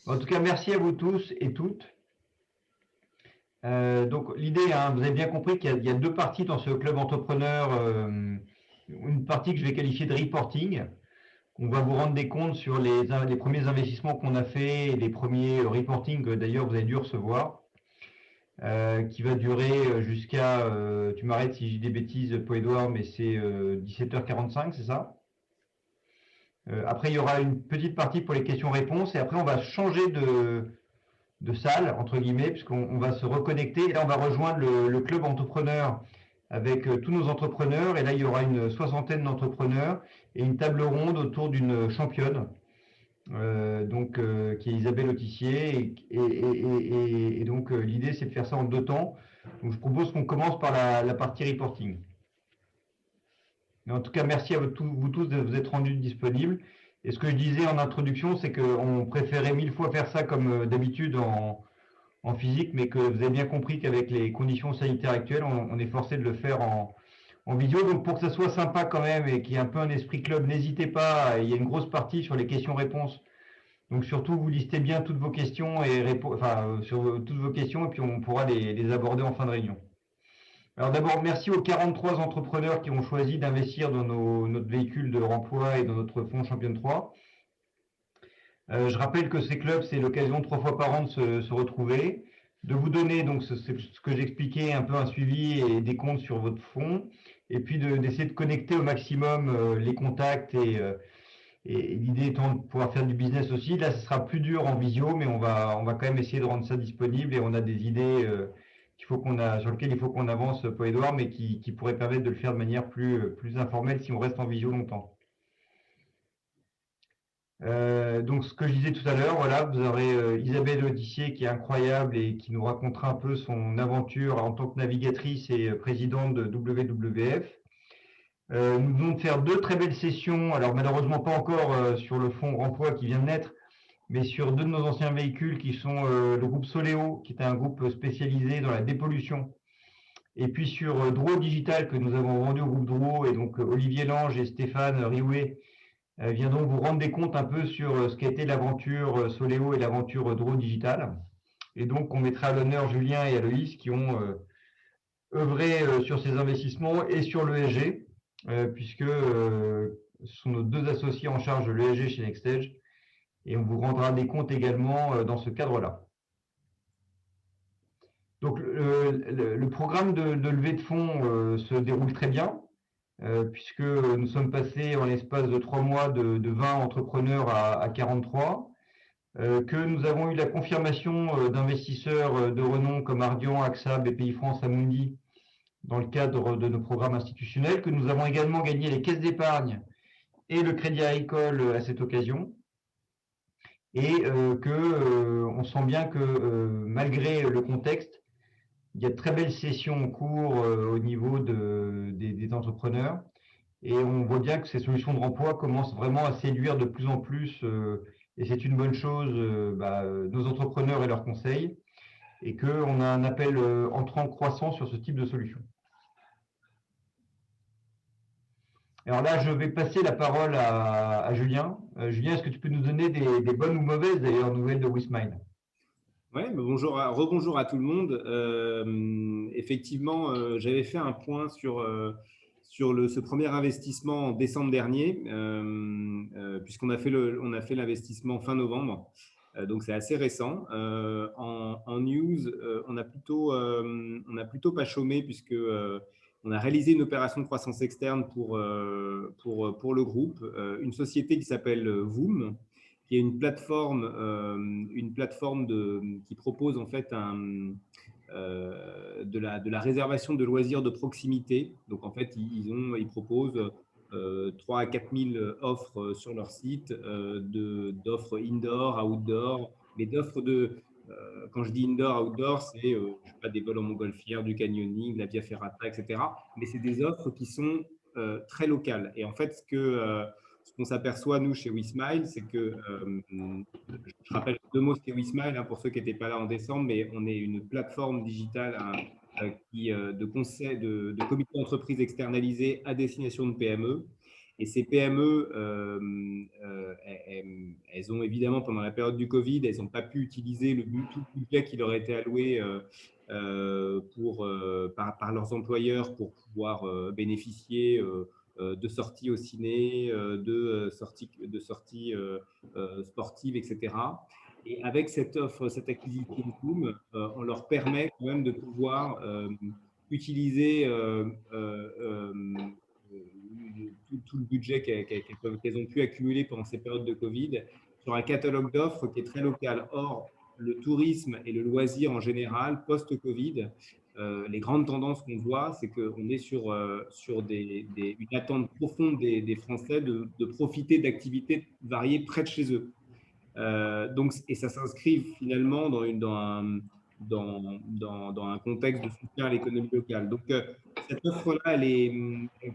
En tout cas, merci à vous tous et toutes. Donc l'idée, hein, vous avez bien compris qu'il y a deux parties dans ce club entrepreneur. Une partie que je vais qualifier de reporting. On va vous rendre des comptes sur les premiers investissements qu'on a fait et les premiers reporting que d'ailleurs vous avez dû recevoir, qui va durer jusqu'à, tu m'arrêtes si j'ai des bêtises, Paul Edouard, mais c'est 17h45, c'est ça? Après, il y aura une petite partie pour les questions-réponses et après, on va changer de salle, entre guillemets, puisqu'on va se reconnecter. Et là, on va rejoindre le club entrepreneur avec tous nos entrepreneurs. Et là, il y aura une soixantaine d'entrepreneurs et une table ronde autour d'une championne, qui est Isabelle Autissier. Et donc, l'idée, c'est de faire ça en deux temps. Donc, je propose qu'on commence par la partie reporting. Mais en tout cas, merci à vous tous de vous être rendus disponibles. Et ce que je disais en introduction, c'est qu'on préférait mille fois faire ça comme d'habitude en physique, mais que vous avez bien compris qu'avec les conditions sanitaires actuelles, on est forcé de le faire en vidéo. Donc pour que ça soit sympa quand même et qu'il y ait un peu un esprit club, n'hésitez pas. Il y a une grosse partie sur les questions-réponses. Donc surtout, vous listez bien toutes vos questions sur toutes vos questions et puis on pourra les aborder en fin de réunion. Alors d'abord, merci aux 43 entrepreneurs qui ont choisi d'investir dans notre véhicule de remploi et dans notre fonds Championne 3. Je rappelle que ces clubs, c'est l'occasion 3 fois par an de se retrouver, de vous donner, donc c'est ce que j'expliquais, un peu un suivi et des comptes sur votre fonds, et puis d'essayer de connecter au maximum les contacts et l'idée étant de pouvoir faire du business aussi. Là, ce sera plus dur en visio, mais on va quand même essayer de rendre ça disponible et on a des idées sur lesquelles il faut qu'on avance, Paul Edouard, mais qui pourraient permettre de le faire de manière plus informelle si on reste en visio longtemps. Donc, ce que je disais tout à l'heure, voilà, vous aurez Isabelle Audissier qui est incroyable et qui nous racontera un peu son aventure en tant que navigatrice et présidente de WWF. Nous venons de faire deux très belles sessions, alors malheureusement pas encore sur le fonds Remploi qui vient de naître, mais sur deux de nos anciens véhicules qui sont le groupe Soléo, qui est un groupe spécialisé dans la dépollution, et puis sur Drouot Digital que nous avons vendu au groupe Drouot, et donc Olivier Lange et Stéphane Riouet viendront vous rendre des comptes un peu sur ce qu'a été l'aventure Soléo et l'aventure Drouot Digital. Et donc, on mettra à l'honneur Julien et Aloïs qui ont œuvré sur ces investissements et sur l'ESG, puisque ce sont nos deux associés en charge de l'ESG chez Nextage. Et on vous rendra des comptes également dans ce cadre-là. Donc, le programme de levée de fonds se déroule très bien. Puisque nous sommes passés en l'espace de 3 mois de 20 entrepreneurs à 43, que nous avons eu la confirmation d'investisseurs de renom comme Ardian, AXA, BPI-France, Amundi, dans le cadre de nos programmes institutionnels, que nous avons également gagné les caisses d'épargne et le Crédit Agricole à cette occasion, et on sent bien que malgré le contexte, il y a de très belles sessions en cours au niveau des entrepreneurs. Et on voit bien que ces solutions de remploi commencent vraiment à séduire de plus en plus, et c'est une bonne chose, nos entrepreneurs et leurs conseils, et qu'on a un appel entrant croissant sur ce type de solution. Alors là, je vais passer la parole à Julien. Julien, est-ce que tu peux nous donner des bonnes ou mauvaises d'ailleurs nouvelles de Wismile? Oui, rebonjour à tout le monde. Effectivement, j'avais fait un point sur ce premier investissement en décembre dernier, puisqu'on a fait l'investissement fin novembre. Donc, c'est assez récent. En news, on n'a plutôt pas chômé puisque on a réalisé une opération de croissance externe pour le groupe, une société qui s'appelle Voom, qui est une plateforme qui propose en fait de la réservation de loisirs de proximité. Donc en fait, ils proposent 3 à 4 000 offres sur leur site, d'offres indoor, outdoor, mais quand je dis indoor, outdoor, c'est je sais pas, des vols en montgolfière, du canyoning, de la via ferrata, etc. Mais c'est des offres qui sont très locales. Et en fait, ce qu'on s'aperçoit, nous, chez WeSmile, c'est que, je rappelle 2 mots, c'est WeSmile, hein, pour ceux qui n'étaient pas là en décembre, mais on est une plateforme digitale de conseil, de comité d'entreprise externalisé à destination de PME. Et ces PME, elles ont évidemment, pendant la période du Covid, elles n'ont pas pu utiliser tout le budget qui leur était alloué par leurs employeurs pour pouvoir bénéficier de sorties au ciné, de sorties sportives, etc. Et avec cette offre, cette acquisition de Zoom, on leur permet quand même de pouvoir utiliser tout le budget qu'elles ont pu accumuler pendant ces périodes de Covid sur un catalogue d'offres qui est très local. Or, le tourisme et le loisir en général, post-Covid, les grandes tendances qu'on voit, c'est qu'on est sur une attente profonde des Français de profiter d'activités variées près de chez eux. Et ça s'inscrit finalement dans un contexte de soutien à l'économie locale. Donc, cette offre-là,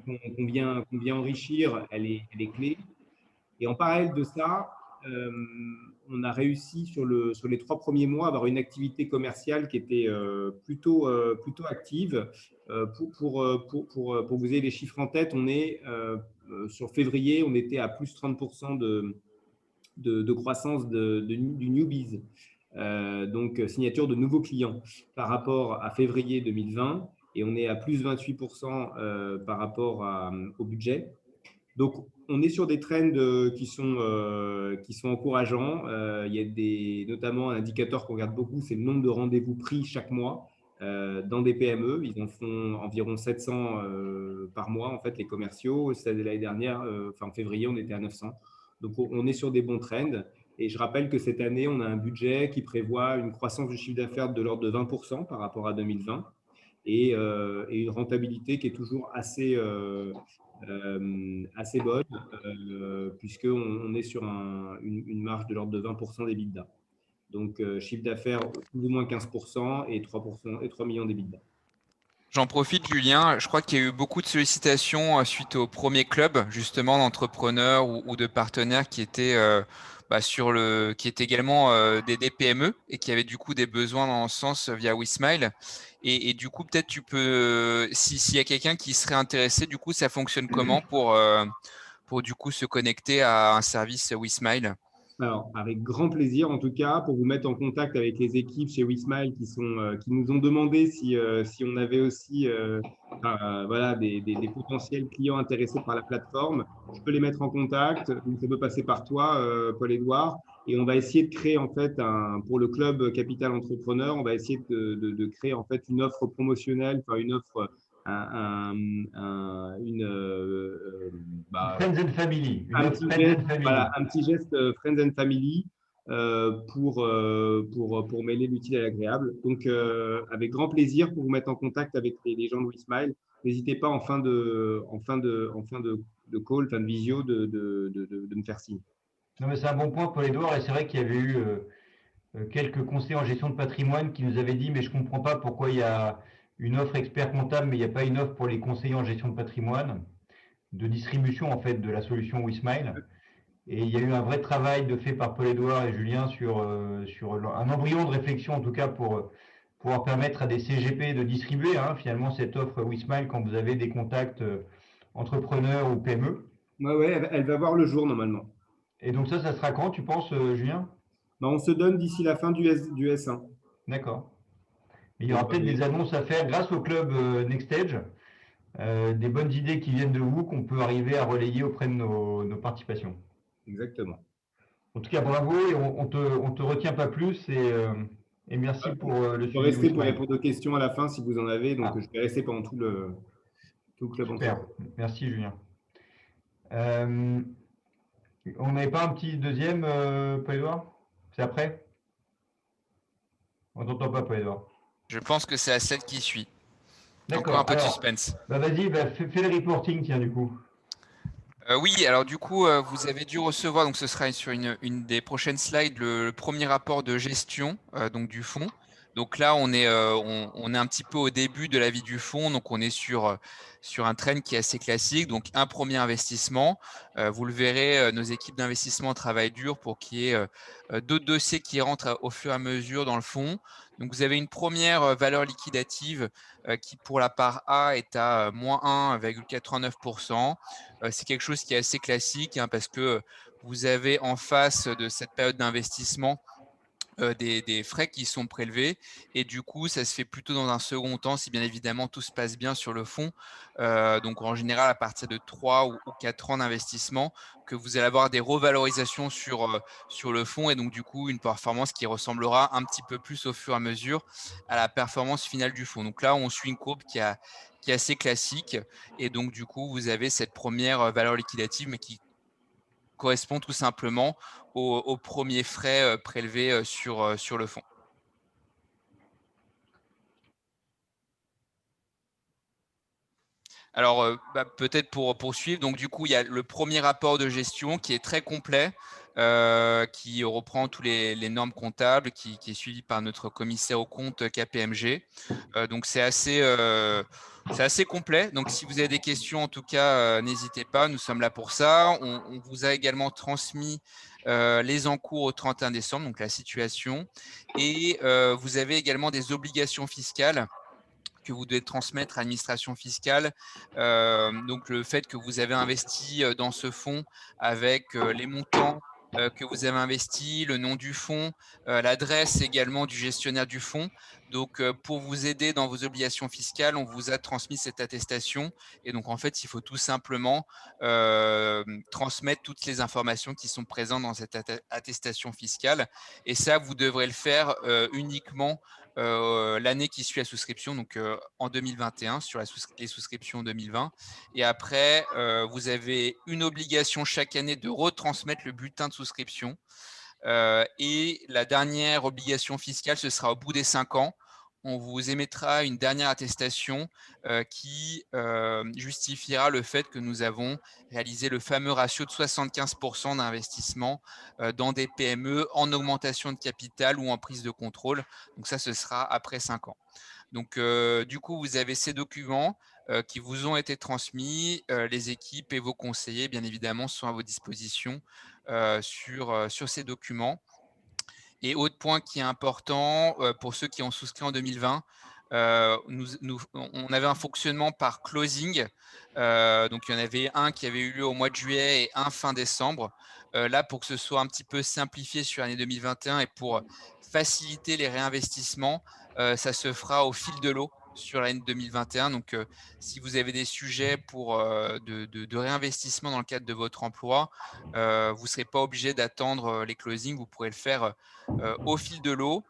qu'on vient enrichir, elle est clé. Et en parallèle de ça, on a réussi sur les 3 premiers mois à avoir une activité commerciale qui était plutôt active. Pour vous ayez les chiffres en tête, on est sur février, on était à plus 30% de croissance du newbies, donc signature de nouveaux clients par rapport à février 2020, et on est à plus 28% par rapport au budget. Donc, on est sur des trends qui sont encourageants. Il y a notamment un indicateur qu'on regarde beaucoup, c'est le nombre de rendez-vous pris chaque mois dans des PME. Ils en font environ 700 par mois, en fait, les commerciaux. L'année dernière, en février, on était à 900. Donc, on est sur des bons trends. Et je rappelle que cette année, on a un budget qui prévoit une croissance du chiffre d'affaires de l'ordre de 20% par rapport à 2020 et une rentabilité qui est toujours assez bonne, puisqu'on est sur une marge de l'ordre de 20% d'EBITDA. Donc, chiffre d'affaires plus ou moins 15% et 3 millions d'EBITDA. J'en profite, Julien. Je crois qu'il y a eu beaucoup de sollicitations suite au premier club, justement, d'entrepreneurs ou de partenaires qui étaient, qui étaient également des PME et qui avaient du coup des besoins dans ce sens via WeSmile. Et du coup, peut-être tu peux, s'il y a quelqu'un qui serait intéressé, du coup, ça fonctionne comment pour du coup se connecter à un service WeSmile? Alors, avec grand plaisir, en tout cas, pour vous mettre en contact avec les équipes chez WeSmile qui nous ont demandé si on avait aussi des potentiels clients intéressés par la plateforme. Je peux les mettre en contact. Donc, ça peut passer par toi, Paul-Édouard. Et on va essayer de créer, en fait, pour le club Capital Entrepreneur, on va essayer de créer, en fait, une offre promotionnelle, une offre Friends and Family. Un petit geste Friends and Family pour mêler l'utile à l'agréable. Donc, avec grand plaisir pour vous mettre en contact avec les gens de WeSmile. N'hésitez pas en fin de call, fin de visio, de me faire signe. Non, mais c'est un bon point, Paul-Édouard, et c'est vrai qu'il y avait eu quelques conseillers en gestion de patrimoine qui nous avaient dit mais je ne comprends pas pourquoi il y a une offre expert comptable mais il n'y a pas une offre pour les conseillers en gestion de patrimoine, de distribution en fait de la solution WeSmile. Et il y a eu un vrai travail de fait par Paul-Édouard et Julien sur un embryon de réflexion en tout cas pour pouvoir permettre à des CGP de distribuer finalement cette offre WeSmile quand vous avez des contacts entrepreneurs ou PME. Ouais, elle va voir le jour normalement. Et donc ça sera quand tu penses, Julien? On se donne d'ici la fin du S1. D'accord. Il y aura peut-être des annonces à faire grâce au club NextEdge, des bonnes idées qui viennent de vous qu'on peut arriver à relayer auprès de nos participations. Exactement. En tout cas, bravo et on te retient pas plus et merci pour le suivi. Je vais rester pour répondre aux questions à la fin si vous en avez, donc je vais rester pendant tout le club. Super, merci Julien. On n'avait pas un petit deuxième, Paul-Édouard? C'est après? On t'entend pas, Paul-Édouard. Je pense que c'est à celle qui suit. D'accord. Encore un peu de suspense. Vas-y, fais le reporting, tiens, du coup. Oui, alors du coup, vous avez dû recevoir, donc ce sera sur une des prochaines slides, le premier rapport de gestion donc du fonds. Donc là, on est un petit peu au début de la vie du fonds. Donc, on est sur un trend qui est assez classique. Donc, un premier investissement. Vous le verrez, nos équipes d'investissement travaillent dur pour qu'il y ait d'autres dossiers qui rentrent au fur et à mesure dans le fonds. Donc, vous avez une première valeur liquidative qui, pour la part A, est à moins 1,89%. C'est quelque chose qui est assez classique hein, parce que vous avez en face de cette période d'investissement des frais qui sont prélevés et du coup ça se fait plutôt dans un second temps si bien évidemment tout se passe bien sur le fonds. Donc en général à partir de 3 ou 4 ans d'investissement que vous allez avoir des revalorisations sur le fonds et donc du coup une performance qui ressemblera un petit peu plus au fur et à mesure à la performance finale du fonds. Donc là on suit une courbe qui est assez classique et donc du coup vous avez cette première valeur liquidative mais qui correspond tout simplement aux premiers frais prélevés sur le fonds. Alors, peut-être pour poursuivre, donc du coup, il y a le premier rapport de gestion qui est très complet, qui reprend tous les normes comptables, qui est suivi par notre commissaire aux comptes KPMG. Donc, c'est assez complet. Donc, si vous avez des questions, en tout cas, n'hésitez pas, nous sommes là pour ça. On vous a également transmis les encours au 31 décembre, donc la situation. Et vous avez également des obligations fiscales que vous devez transmettre à l'administration fiscale. Donc, le fait que vous avez investi dans ce fonds avec les montants que vous avez investis, le nom du fonds, l'adresse également du gestionnaire du fonds. Donc, pour vous aider dans vos obligations fiscales, on vous a transmis cette attestation. Et donc, en fait, il faut tout simplement transmettre toutes les informations qui sont présentes dans cette attestation fiscale. Et ça, vous devrez le faire uniquement l'année qui suit la souscription, donc en 2021 sur les souscriptions 2020. Et après, vous avez une obligation chaque année de retransmettre le bulletin de souscription. Et la dernière obligation fiscale, ce sera au bout des 5 ans. On vous émettra une dernière attestation qui justifiera le fait que nous avons réalisé le fameux ratio de 75% d'investissement dans des PME en augmentation de capital ou en prise de contrôle. Donc ça, ce sera après 5 ans. Donc, du coup, vous avez ces documents qui vous ont été transmis. Les équipes et vos conseillers, bien évidemment, sont à vos dispositions sur ces documents. Et autre point qui est important pour ceux qui ont souscrit en 2020, on avait un fonctionnement par closing. Donc, il y en avait un qui avait eu lieu au mois de juillet et un fin décembre. Là, pour que ce soit un petit peu simplifié sur l'année 2021 et pour faciliter les réinvestissements, ça se fera au fil de l'eau sur l'année 2021. Donc, si vous avez des sujets de réinvestissement dans le cadre de votre emploi, vous ne serez pas obligé d'attendre les closings. Vous pourrez le faire au fil de l'eau.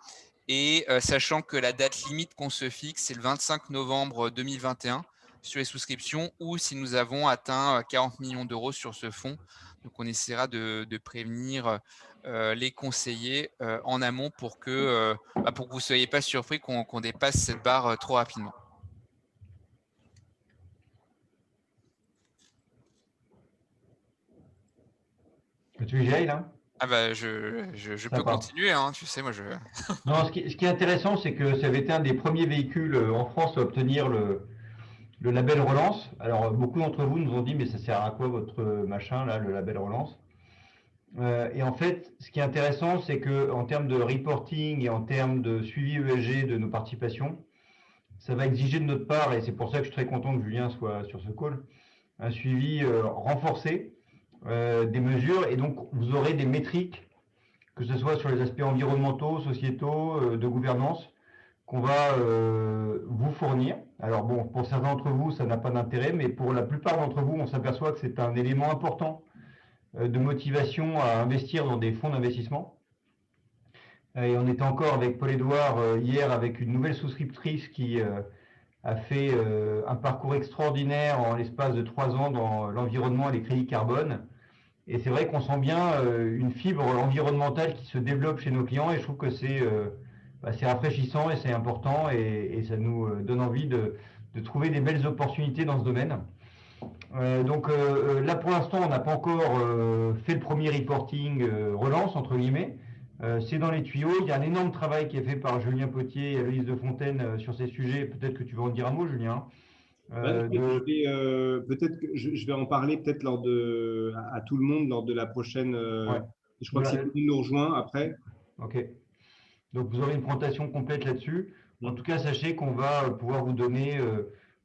Et sachant que la date limite qu'on se fixe, c'est le 25 novembre 2021 sur les souscriptions ou si nous avons atteint 40 millions d'euros sur ce fonds. Donc, on essaiera de prévenir les conseillers en amont pour que vous ne soyez pas surpris qu'on dépasse cette barre trop rapidement. Tu veux que j'y aille là? Ah bah, je peux Sympa. continuer, hein, tu sais, moi je… Non, ce qui est intéressant, c'est que ça avait été un des premiers véhicules en France à obtenir le label Relance. Alors, beaucoup d'entre vous nous ont dit, mais ça sert à quoi votre machin, là, le label Relance? Et en fait, ce qui est intéressant, c'est qu'en termes de reporting et en termes de suivi ESG de nos participations, ça va exiger de notre part, et c'est pour ça que je suis très content que Julien soit sur ce call, un suivi renforcé des mesures. Et donc, vous aurez des métriques, que ce soit sur les aspects environnementaux, sociétaux, de gouvernance, qu'on va vous fournir. Alors bon, pour certains d'entre vous, ça n'a pas d'intérêt, mais pour la plupart d'entre vous, on s'aperçoit que c'est un élément important de motivation à investir dans des fonds d'investissement. Et on était encore avec Paul-Édouard hier avec une nouvelle souscriptrice qui a fait un parcours extraordinaire en l'espace de 3 ans dans l'environnement et les crédits carbone. Et c'est vrai qu'on sent bien une fibre environnementale qui se développe chez nos clients et je trouve que c'est rafraîchissant et c'est important et ça nous donne envie de trouver des belles opportunités dans ce domaine. Donc là pour l'instant on n'a pas encore fait le premier reporting relance entre guillemets. C'est dans les tuyaux. Il y a un énorme travail qui est fait par Julien Potier et Aloïse de Fontaine sur ces sujets. Peut-être que tu veux en dire un mot, Julien. Peut-être que je vais en parler peut-être à tout le monde lors de la prochaine. Ouais. Je crois que si tout le monde nous rejoint après. Ok. Donc, vous aurez une présentation complète là-dessus. En tout cas, sachez qu'on va pouvoir vous donner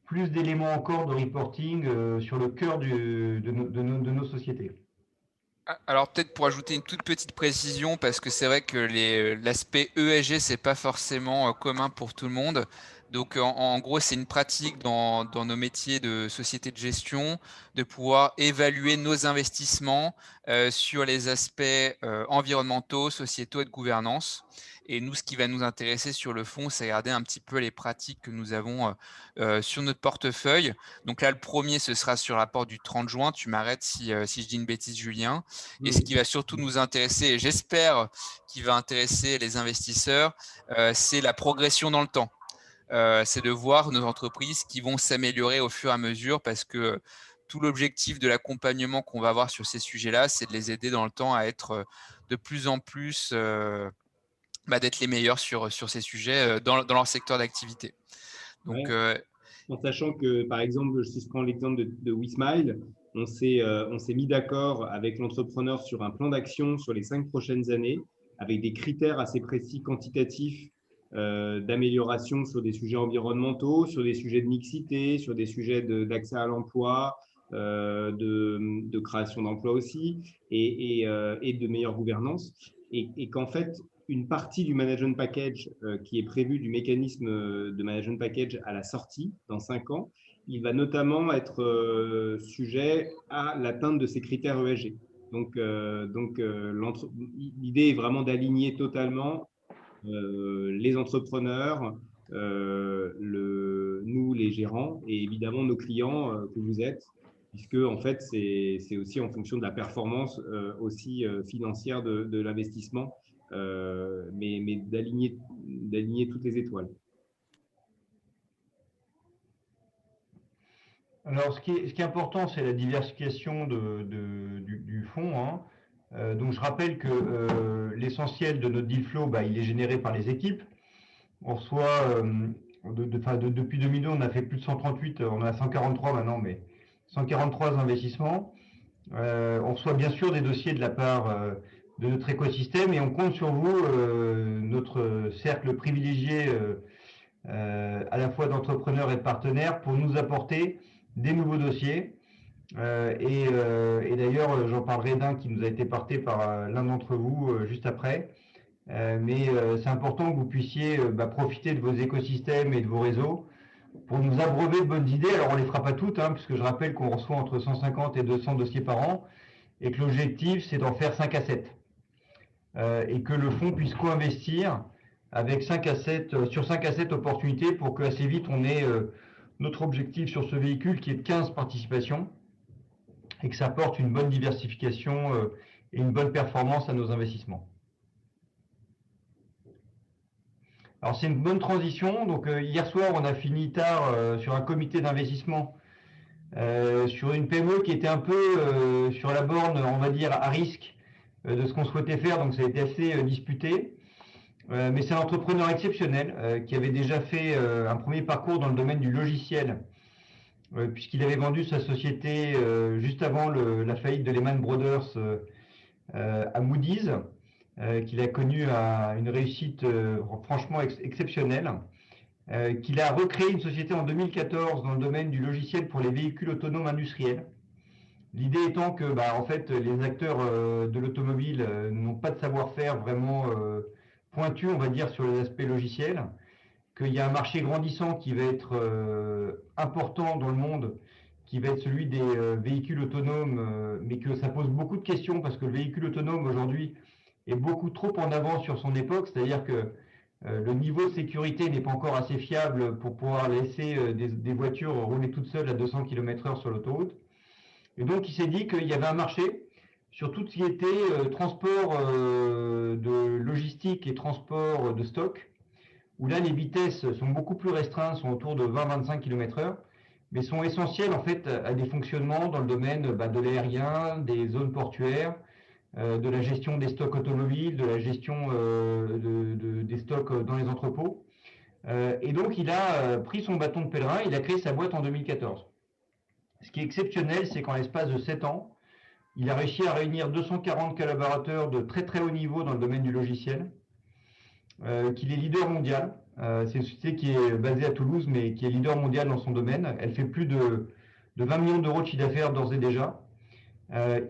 plus d'éléments encore de reporting sur le cœur de nos sociétés. Alors peut-être pour ajouter une toute petite précision, parce que c'est vrai que l'aspect ESG, c'est pas forcément commun pour tout le monde. Donc en gros, c'est une pratique dans nos métiers de société de gestion de pouvoir évaluer nos investissements sur les aspects environnementaux, sociétaux et de gouvernance. Et nous, ce qui va nous intéresser sur le fond, c'est regarder un petit peu les pratiques que nous avons sur notre portefeuille. Donc là, le premier, ce sera sur le rapport du 30 juin. Tu m'arrêtes si je dis une bêtise, Julien. Et ce qui va surtout nous intéresser, et j'espère qu'il va intéresser les investisseurs, c'est la progression dans le temps. C'est de voir nos entreprises qui vont s'améliorer au fur et à mesure, parce que tout l'objectif de l'accompagnement qu'on va avoir sur ces sujets-là, c'est de les aider dans le temps à être de plus en plus, d'être les meilleurs sur ces sujets dans leur secteur d'activité. Donc, en sachant que, par exemple, si je prends l'exemple de WeSmile, on s'est mis d'accord avec l'entrepreneur sur un plan d'action sur les 5 prochaines années, avec des critères assez précis, quantitatifs, d'amélioration sur des sujets environnementaux, sur des sujets de mixité, sur des sujets d'accès à l'emploi, de création d'emplois aussi, et de meilleure gouvernance. Et qu'en fait, une partie du management package qui est prévu du mécanisme de management package à la sortie, dans 5 ans, il va notamment être sujet à l'atteinte de ces critères ESG. Donc l'idée est vraiment d'aligner totalement les entrepreneurs, nous, les gérants, et évidemment nos clients que vous êtes, puisque en fait, c'est aussi en fonction de la performance aussi financière de l'investissement, mais d'aligner toutes les étoiles. Alors, ce qui est important, c'est la diversification du fonds. Hein. Donc, je rappelle que l'essentiel de notre deal flow, il est généré par les équipes. On reçoit, depuis 2002, on a fait plus de 138, on a 143 maintenant, mais 143 investissements. On reçoit bien sûr des dossiers de la part de notre écosystème, et on compte sur vous, notre cercle privilégié à la fois d'entrepreneurs et de partenaires, pour nous apporter des nouveaux dossiers. Et d'ailleurs, j'en parlerai d'un qui nous a été porté par l'un d'entre vous juste après. Mais c'est important que vous puissiez profiter de vos écosystèmes et de vos réseaux pour nous abreuver de bonnes idées. Alors, on ne les fera pas toutes, puisque je rappelle qu'on reçoit entre 150 et 200 dossiers par an, et que l'objectif, c'est d'en faire 5 à 7. Et que le fonds puisse co-investir avec 5 à 7, sur 5 à 7 opportunités, pour qu'assez vite, on ait notre objectif sur ce véhicule qui est de 15 participations, et que ça apporte une bonne diversification et une bonne performance à nos investissements. Alors, c'est une bonne transition. Donc, hier soir, on a fini tard sur un comité d'investissement sur une PME qui était un peu sur la borne, on va dire, à risque de ce qu'on souhaitait faire. Donc, ça a été assez disputé. Mais c'est un entrepreneur exceptionnel qui avait déjà fait un premier parcours dans le domaine du logiciel, puisqu'il avait vendu sa société juste avant la faillite de Lehman Brothers à Moody's, qu'il a connu à une réussite franchement exceptionnelle, qu'il a recréé une société en 2014 dans le domaine du logiciel pour les véhicules autonomes industriels. L'idée étant que en fait, les acteurs de l'automobile n'ont pas de savoir-faire vraiment pointu, on va dire, sur les aspects logiciels, qu'il y a un marché grandissant qui va être important dans le monde, qui va être celui des véhicules autonomes, mais que ça pose beaucoup de questions, parce que le véhicule autonome aujourd'hui est beaucoup trop en avance sur son époque, c'est-à-dire que le niveau de sécurité n'est pas encore assez fiable pour pouvoir laisser des voitures rouler toutes seules à 200 km/h sur l'autoroute. Et donc, il s'est dit qu'il y avait un marché sur tout ce qui était transport de logistique et transport de stock, où là, les vitesses sont beaucoup plus restreintes, sont autour de 20-25 km/h, mais sont essentielles en fait à des fonctionnements dans le domaine de l'aérien, des zones portuaires, de la gestion des stocks automobiles, de la gestion des stocks dans les entrepôts. Et donc, il a pris son bâton de pèlerin, il a créé sa boîte en 2014. Ce qui est exceptionnel, c'est qu'en l'espace de 7 ans, il a réussi à réunir 240 collaborateurs de très très haut niveau dans le domaine du logiciel, qu'il est leader mondial. C'est une société qui est basée à Toulouse, mais qui est leader mondial dans son domaine. Elle fait plus de 20 millions d'euros de chiffre d'affaires d'ores et déjà.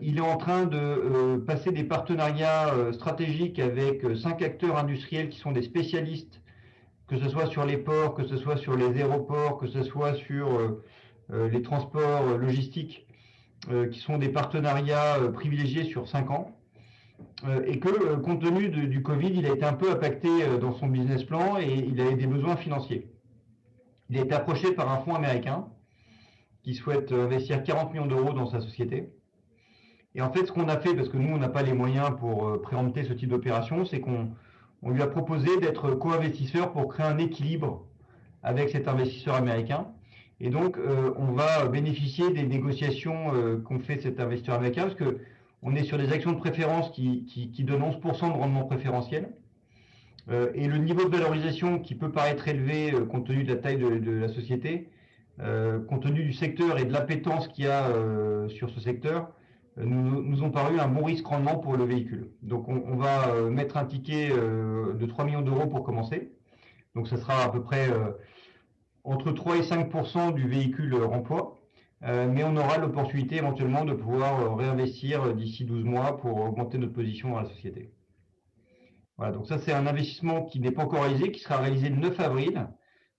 Il est en train de passer des partenariats stratégiques avec 5 acteurs industriels qui sont des spécialistes, que ce soit sur les ports, que ce soit sur les aéroports, que ce soit sur les transports logistiques, qui sont des partenariats privilégiés sur 5 ans. Et que, compte tenu du Covid, il a été un peu impacté dans son business plan et il avait des besoins financiers. Il a été approché par un fonds américain qui souhaite investir 40 millions d'euros dans sa société. Et en fait, ce qu'on a fait, parce que nous, on n'a pas les moyens pour préempter ce type d'opération, c'est qu'on lui a proposé d'être co-investisseur pour créer un équilibre avec cet investisseur américain. Et donc, on va bénéficier des négociations qu'ont fait cet investisseur américain, parce qu'on est sur des actions de préférence qui donnent 11% de rendement préférentiel. Et le niveau de valorisation qui peut paraître élevé compte tenu de la taille de la société, compte tenu du secteur et de l'appétence qu'il y a sur ce secteur, nous ont paru un bon risque-rendement pour le véhicule. Donc on va mettre un ticket de 3 millions d'euros pour commencer. Donc ça sera à peu près entre 3 et 5% du véhicule remploi. Mais on aura l'opportunité éventuellement de pouvoir réinvestir d'ici 12 mois pour augmenter notre position dans la société. Voilà, donc ça c'est un investissement qui n'est pas encore réalisé, qui sera réalisé le 9 avril.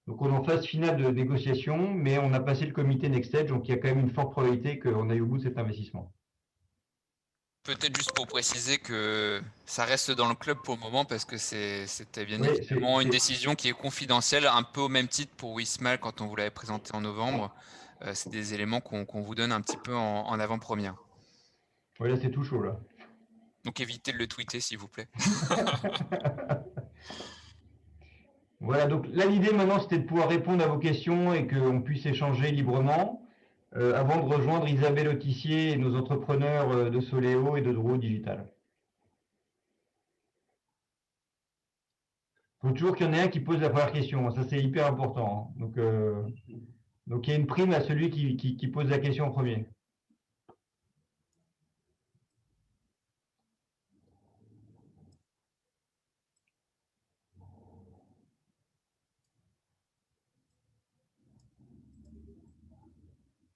Donc on est en phase finale de négociation, mais on a passé le comité Next Stage, donc il y a quand même une forte probabilité qu'on aille au bout de cet investissement. Peut-être juste pour préciser que ça reste dans le club pour le moment parce que c'était bien évidemment une décision qui est confidentielle, un peu au même titre pour Wismal quand on vous l'avait présenté en novembre. C'est des éléments qu'on vous donne un petit peu en avant-première. Oui, là c'est tout chaud là. Donc évitez de le tweeter s'il vous plaît. Voilà, donc là l'idée maintenant c'était de pouvoir répondre à vos questions et qu'on puisse échanger librement avant de rejoindre Isabelle Autissier et nos entrepreneurs de Soléo et de Drouot Digital. Il faut toujours qu'il y en ait un qui pose la première question, ça c'est hyper important. Donc il y a une prime à celui qui pose la question en premier.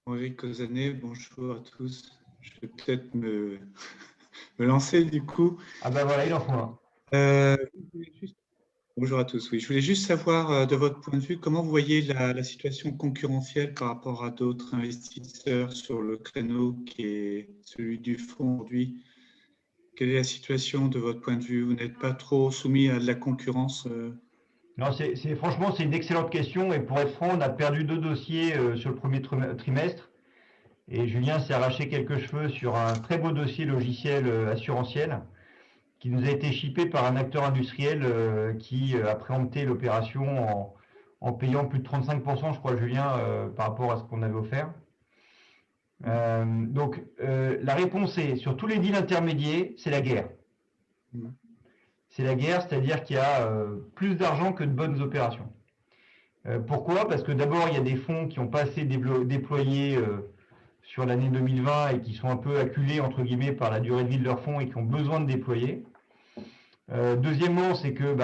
Henri Cosanet, bonjour à tous. Je vais peut-être me lancer du coup. Ah ben voilà, il en faut un. Bonjour à tous. Oui, je voulais juste savoir de votre point de vue comment vous voyez la situation concurrentielle par rapport à d'autres investisseurs sur le créneau qui est celui du fonds aujourd'hui. Quelle est la situation de votre point de vue? Vous n'êtes pas trop soumis à de la concurrence? Non, franchement, c'est une excellente question. Et pour être franc, on a perdu 2 dossiers sur le premier trimestre. Et Julien s'est arraché quelques cheveux sur un très beau dossier logiciel assurantiel qui nous a été shippé par un acteur industriel qui a préempté l'opération en payant plus de 35%, je crois, Julien, par rapport à ce qu'on avait offert. Donc, la réponse est, sur tous les deals intermédiaires, c'est la guerre. C'est la guerre, c'est-à-dire qu'il y a plus d'argent que de bonnes opérations. Pourquoi? Parce que d'abord, il y a des fonds qui n'ont pas assez déployé sur l'année 2020 et qui sont un peu acculés, entre guillemets, par la durée de vie de leurs fonds et qui ont besoin de déployer. Deuxièmement, c'est que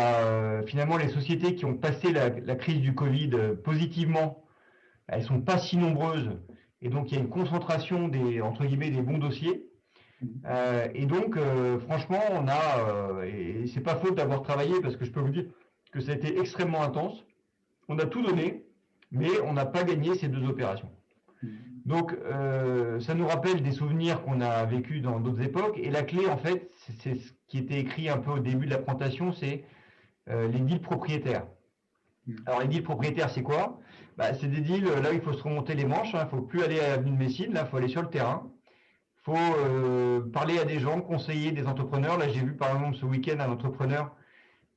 finalement, les sociétés qui ont passé la crise du Covid positivement, elles ne sont pas si nombreuses. Et donc, il y a une concentration entre guillemets, des bons dossiers. Et donc, franchement, on a, et c'est pas faute d'avoir travaillé, parce que je peux vous dire que ça a été extrêmement intense. On a tout donné, mais on n'a pas gagné ces 2 opérations. Donc, ça nous rappelle des souvenirs qu'on a vécus dans d'autres époques. Et la clé, en fait, c'est ce qui était écrit un peu au début de la présentation, c'est les deals propriétaires. Alors, les deals propriétaires, c'est quoi? C'est des deals là où il faut se remonter les manches. Il ne faut plus aller à l'avenue de Messine, là, il faut aller sur le terrain. Il faut parler à des gens, conseiller des entrepreneurs. Là, j'ai vu par exemple ce week-end un entrepreneur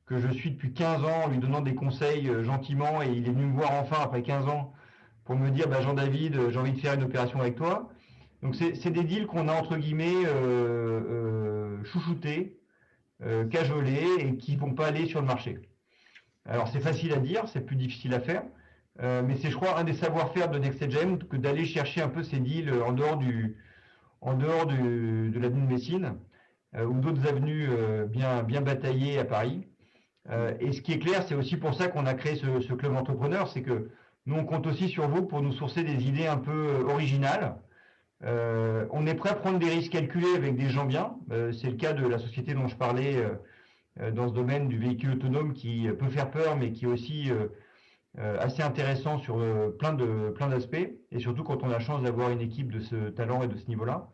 que je suis depuis 15 ans, en lui donnant des conseils gentiment, et il est venu me voir enfin après 15 ans pour me dire Jean-David, j'ai envie de faire une opération avec toi. Donc c'est des deals qu'on a entre guillemets chouchoutés, cajolés et qui ne vont pas aller sur le marché. Alors c'est facile à dire, c'est plus difficile à faire, mais c'est je crois un des savoir-faire de NextGen que d'aller chercher un peu ces deals en dehors de l'avenue de Messine ou d'autres avenues bien bataillées à Paris. Et ce qui est clair, c'est aussi pour ça qu'on a créé ce club entrepreneur, c'est que nous on compte aussi sur vous pour nous sourcer des idées un peu originales. On est prêt à prendre des risques calculés avec des gens bien. C'est le cas de la société dont je parlais dans ce domaine du véhicule autonome qui peut faire peur, mais qui est aussi assez intéressant sur plein d'aspects, et surtout quand on a la chance d'avoir une équipe de ce talent et de ce niveau-là.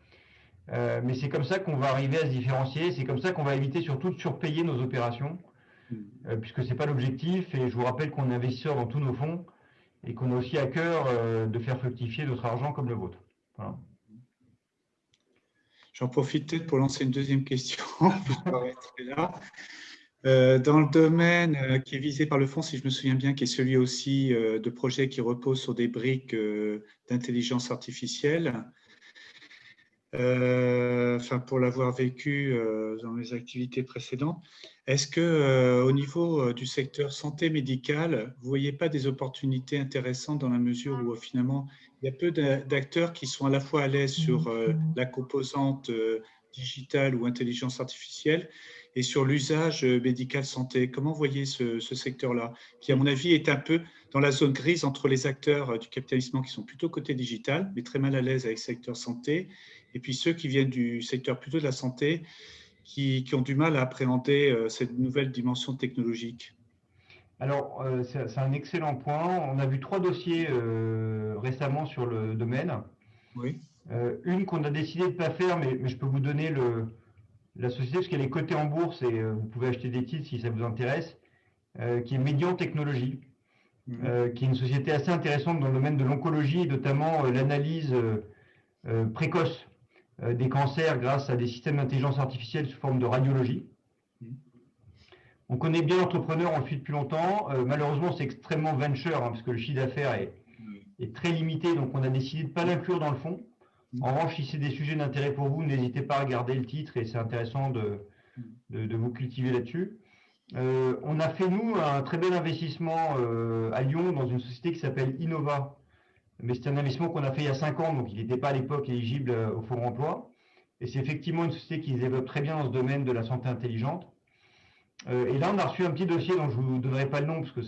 Mais c'est comme ça qu'on va arriver à se différencier, c'est comme ça qu'on va éviter surtout de surpayer nos opérations, puisque ce n'est pas l'objectif, et je vous rappelle qu'on est investisseur dans tous nos fonds, et qu'on a aussi à cœur de faire fructifier notre argent comme le vôtre. Voilà. J'en profite peut-être pour lancer une deuxième question, puisqu'on va rester là. Dans le domaine qui est visé par le fonds, si je me souviens bien, qui est celui aussi de projets qui reposent sur des briques d'intelligence artificielle, pour l'avoir vécu dans les activités précédentes, est-ce que au niveau du secteur santé médicale, vous ne voyez pas des opportunités intéressantes dans la mesure où finalement il y a peu d'acteurs qui sont à la fois à l'aise sur la composante digitale ou intelligence artificielle et sur l'usage médical santé? Comment vous voyez ce secteur-là, qui à mon avis est un peu dans la zone grise entre les acteurs du capitalisme qui sont plutôt côté digital, mais très mal à l'aise avec le secteur santé, et puis ceux qui viennent du secteur plutôt de la santé, qui ont du mal à appréhender cette nouvelle dimension technologique? Alors, c'est un excellent point. On a vu 3 dossiers récemment sur le domaine. Oui. Une qu'on a décidé de ne pas faire, mais je peux vous donner la société, parce qu'elle est cotée en bourse et vous pouvez acheter des titres si ça vous intéresse, qui est Médian Technologies, qui est une société assez intéressante dans le domaine de l'oncologie, et notamment l'analyse précoce des cancers grâce à des systèmes d'intelligence artificielle sous forme de radiologie. On connaît bien l'entrepreneur, on le suit depuis longtemps. Malheureusement, c'est extrêmement venture, parce que le chiffre d'affaires est très limité, donc on a décidé de ne pas l'inclure dans le fonds. En revanche, si c'est des sujets d'intérêt pour vous, n'hésitez pas à regarder le titre, et c'est intéressant de vous cultiver là-dessus. On a fait, nous, un très bel investissement à Lyon dans une société qui s'appelle Innova. Mais c'est un investissement qu'on a fait il y a 5 ans, donc il n'était pas à l'époque éligible au Fonds emploi. Et c'est effectivement une société qui se développe très bien dans ce domaine de la santé intelligente. Et là, on a reçu un petit dossier dont je ne vous donnerai pas le nom, parce que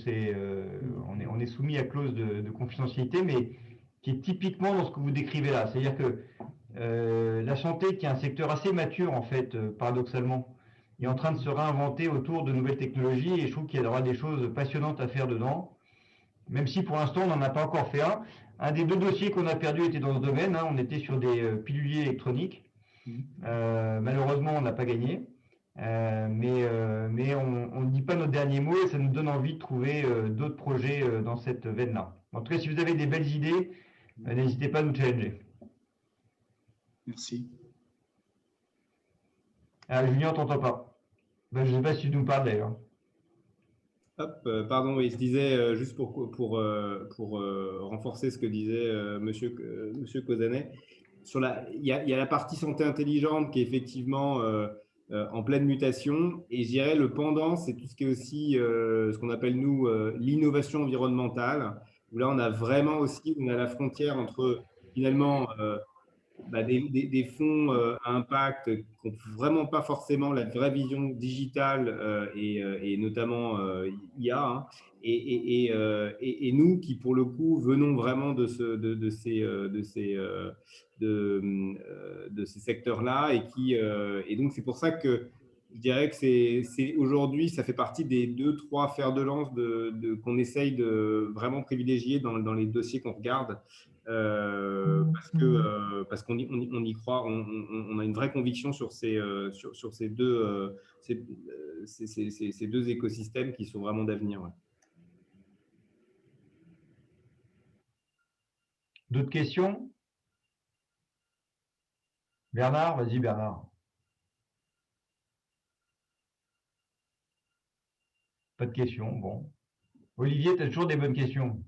on est soumis à clause de confidentialité, mais qui est typiquement dans ce que vous décrivez là. C'est-à-dire que la santé, qui est un secteur assez mature, en fait, paradoxalement, est en train de se réinventer autour de nouvelles technologies, et je trouve qu'il y aura des choses passionnantes à faire dedans, même si pour l'instant, on n'en a pas encore fait un. Un des 2 dossiers qu'on a perdus était dans ce domaine, on était sur des piluliers électroniques. Malheureusement, on n'a pas gagné. Mais on ne dit pas notre dernier mot, et ça nous donne envie de trouver d'autres projets dans cette veine-là. En tout cas, si vous avez des belles idées, n'hésitez pas à nous challenger. Merci. Julien, on t'entend pas. Je ne sais pas si tu nous parles d'ailleurs. Pardon, oui, je disais juste pour renforcer ce que disait Monsieur Cauzanet. Il y a la partie santé intelligente qui est effectivement en pleine mutation, et je dirais le pendant, c'est tout ce qui est aussi ce qu'on appelle nous l'innovation environnementale, où là on a vraiment aussi, on a la frontière entre finalement des fonds à impact qui n'ont vraiment pas forcément la vraie vision digitale et notamment IA, et nous qui pour le coup venons vraiment de ces secteurs-là, et donc c'est pour ça que je dirais que c'est aujourd'hui, ça fait partie des 2-3 fers de lance qu'on essaye de vraiment privilégier dans les dossiers qu'on regarde. Parce qu'on y croit, on a une vraie conviction sur ces deux écosystèmes qui sont vraiment d'avenir. Ouais. D'autres questions? Bernard, vas-y Bernard. Pas de questions, bon. Olivier, tu as toujours des bonnes questions.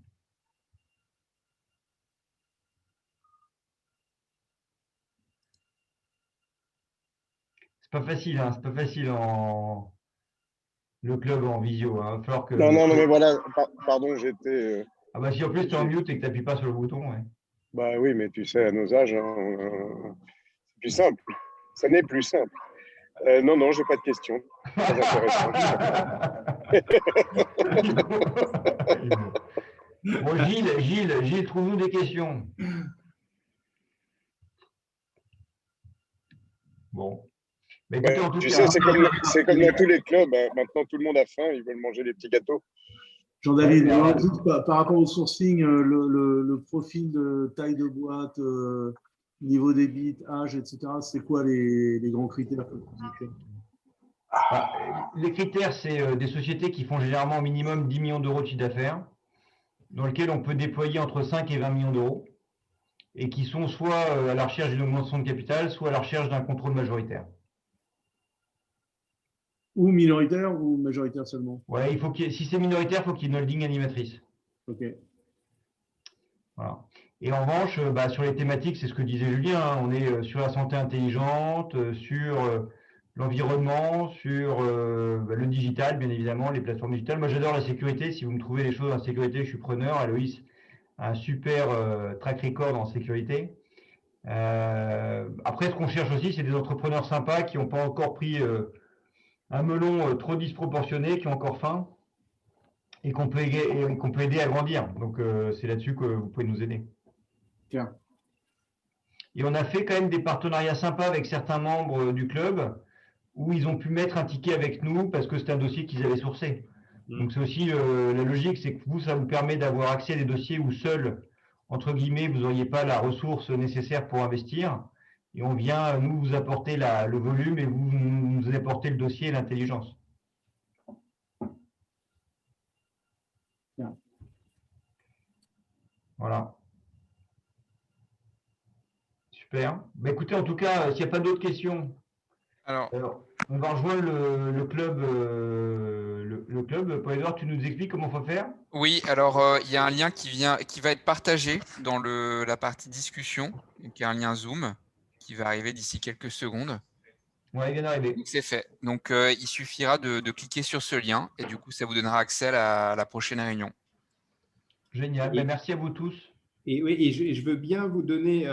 pas facile, hein, c'est pas facile le club en visio. Hein. Il va falloir que. Non, mais voilà, pardon, j'étais. Ah bah si en plus tu es en mute et que tu n'appuies pas sur le bouton, ouais. Bah oui, mais tu sais, à nos âges, hein, c'est plus simple. Ça n'est plus simple. Non, j'ai pas de questions. Très intéressant. Bon, Gilles, trouve-nous des questions. Bon. Mais écoutez, en tout Tu cas, sais, c'est comme dans tous les clubs. Hein. Maintenant, tout le monde a faim, ils veulent manger des petits gâteaux. Jean-David, par rapport au sourcing, le profil de taille de boîte, niveau des bits, âge, etc., c'est quoi les grands critères que vous positionnez? Les critères, c'est des sociétés qui font généralement au minimum 10 millions d'euros de chiffre d'affaires, dans lesquelles on peut déployer entre 5 et 20 millions d'euros, et qui sont soit à la recherche d'une augmentation de capital, soit à la recherche d'un contrôle majoritaire. Ou minoritaire ou majoritaire seulement? Ouais, si c'est minoritaire, il faut qu'il y ait une holding animatrice. Ok. Voilà. Et en revanche, sur les thématiques, c'est ce que disait Julien, hein, on est sur la santé intelligente, sur l'environnement, sur le digital, bien évidemment, les plateformes digitales. Moi, j'adore la sécurité. Si vous me trouvez des choses en sécurité, je suis preneur. Aloïs a un super track record en sécurité. Après, ce qu'on cherche aussi, c'est des entrepreneurs sympas qui n'ont pas encore pris un melon trop disproportionné, qui ont encore faim et qu'on peut aider à grandir. Donc, c'est là-dessus que vous pouvez nous aider. Tiens. Et on a fait quand même des partenariats sympas avec certains membres du club où ils ont pu mettre un ticket avec nous parce que c'est un dossier qu'ils avaient sourcé. Donc, c'est aussi la logique, c'est que vous, ça vous permet d'avoir accès à des dossiers où seul, entre guillemets, vous n'auriez pas la ressource nécessaire pour investir. Et on vient, nous, vous apporter le volume et vous nous apportez le dossier et l'intelligence. Voilà. Super. Bah, écoutez, en tout cas, s'il n'y a pas d'autres questions, alors, on va rejoindre le club. Le club. Paul-Édouard, tu nous expliques comment il faut faire? Oui, alors il y a un lien qui va être partagé dans la partie discussion. Donc, il y a un lien Zoom qui va arriver d'ici quelques secondes. Ouais, il vient d'arriver. Donc, c'est fait. Donc, il suffira de cliquer sur ce lien et du coup, ça vous donnera accès à la prochaine réunion. Génial. Ben, merci à vous tous. Et oui, et je veux bien vous donner,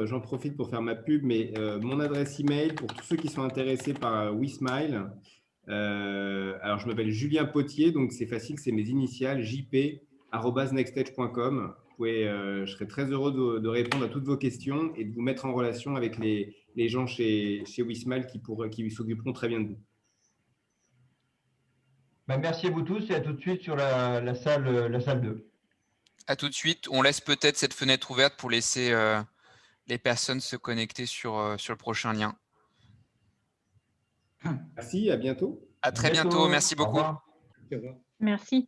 j'en profite pour faire ma pub, mais mon adresse email pour tous ceux qui sont intéressés par WeSmile. Alors, je m'appelle Julien Potier, donc c'est facile, c'est mes initiales, jp@nextedge.com. Je serai très heureux de répondre à toutes vos questions et de vous mettre en relation avec les gens chez WeSmile qui s'occuperont très bien de vous. Ben, merci à vous tous et à tout de suite sur la salle 2. À tout de suite. On laisse peut-être cette fenêtre ouverte pour laisser les personnes se connecter sur le prochain lien. Merci, à bientôt. À très bientôt. Merci beaucoup. Au revoir. Au revoir. Merci.